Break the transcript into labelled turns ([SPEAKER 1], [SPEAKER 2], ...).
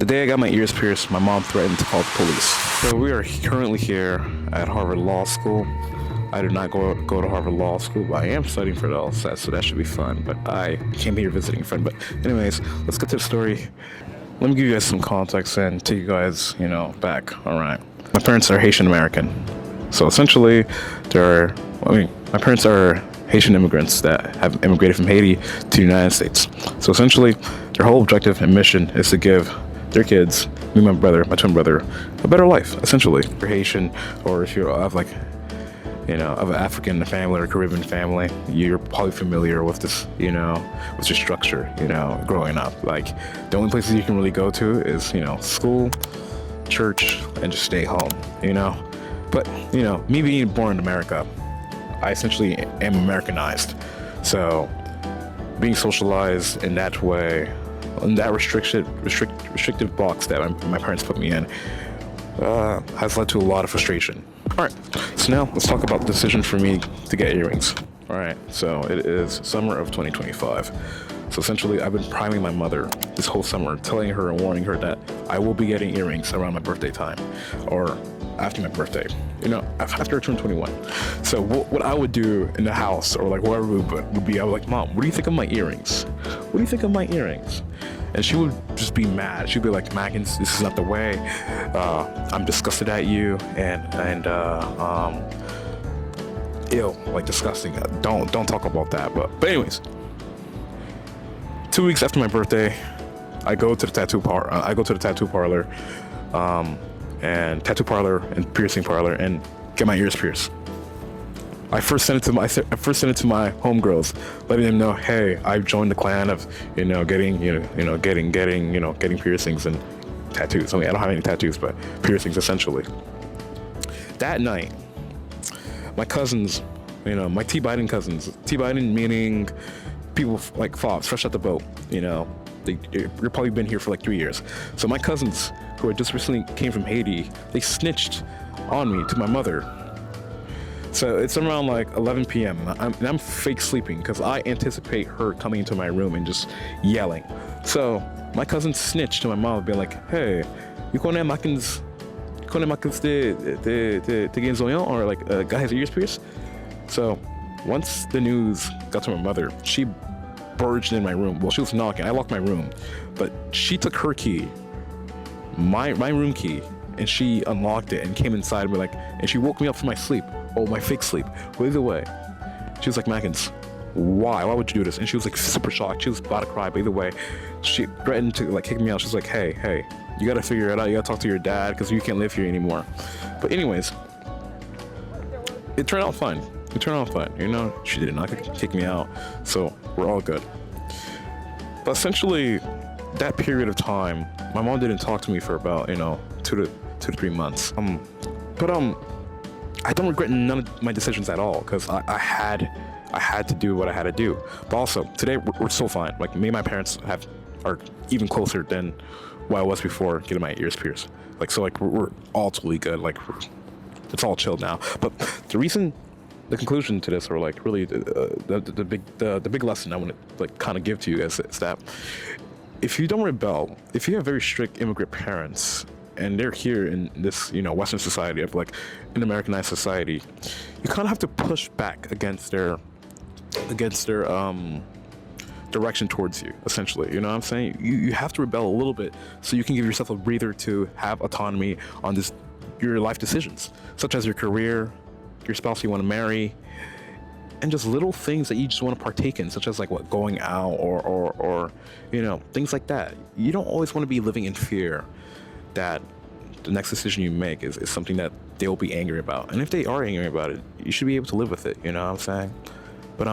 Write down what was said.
[SPEAKER 1] The day I got my ears pierced, my mom threatened to call the police. So we are currently here at Harvard Law School. I did not go to Harvard Law School, but I am studying for the LSAT, so that should be fun. But I came here visiting a friend. But anyways, let's get to the story. Let me give you guys some context and take you guys, back. All right. My parents are Haitian American. So essentially, my parents are Haitian immigrants that have immigrated from Haiti to the United States. So essentially, their whole objective and mission is to give their kids, me and my twin brother, a better life, essentially. If you're Haitian, or if you're of of an African family or Caribbean family, you're probably familiar with this, with your structure, growing up. Like, the only places you can really go to is, school, church, and just stay home, But, me being born in America, I essentially am Americanized. So, being socialized in that way, in that restrictive box that my parents put me in, has led to a lot of frustration. All right, so now let's talk about the decision for me to get earrings. All right, so it is summer of 2025. So essentially, I've been priming my mother this whole summer, telling her and warning her that I will be getting earrings around my birthday time, or after my birthday, after I turn 21. So what I would do in the house, or like wherever would be, I would like, Mom, what do you think of my earrings? What do you think of my earrings? And she would just be mad. She'd be like, Maggins, this is not the way. I'm disgusted at you, and ew, like disgusting. Don't talk about that. But anyways, 2 weeks after my birthday, I go to the tattoo parlor, and piercing parlor, and get my ears pierced. I first sent it to my homegirls, letting them know, hey, I've joined the clan of, getting piercings and tattoos. I mean, I don't have any tattoos, but piercings essentially. That night, my cousins, my T Biden cousins, T Biden meaning people like fobs, fresh out the boat, they've probably been here for like 3 years. So my cousins, who had just recently came from Haiti, they snitched on me to my mother. So it's around like 11 p.m. and I'm fake sleeping because I anticipate her coming into my room and just yelling. So my cousin snitched to my mom, being like, "Hey, you connais Mackins de get zoyon, or like guy has ears pierced?" So once the news got to my mother, she barged in my room. Well, she was knocking. I locked my room, but she took her key, my room key, and she unlocked it and came inside me and she woke me up from my sleep. Oh, my fake sleep. But either way, she was like, Mackins, why would you do this? And she was like super shocked. She was about to cry. But either way, she threatened to kick me out. She was like, hey, you gotta figure it out. You gotta talk to your dad because you can't live here anymore. But anyways, it turned out fine. She did not kick me out, so we're all good. But essentially, that period of time, my mom didn't talk to me for about 2 to 3 months. I don't regret none of my decisions at all because I had to do what I had to do. But also today we're so fine. Like, me and my parents are even closer than what I was before getting my ears pierced. We're all totally good. It's all chilled now. But the conclusion to this, or really the big lesson I want to kind of give to you guys, is that if you don't rebel, if you have very strict immigrant parents, and they're here in this, Western society, an Americanized society, you kind of have to push back against their direction towards you, essentially. You know what I'm saying? You have to rebel a little bit so you can give yourself a breather to have autonomy on your life decisions, such as your career, your spouse you want to marry, and just little things that you just want to partake in, such as going out or things like that. You don't always want to be living in fear that the next decision you make is something that they'll be angry about. And if they are angry about it, you should be able to live with it, you know what I'm saying? But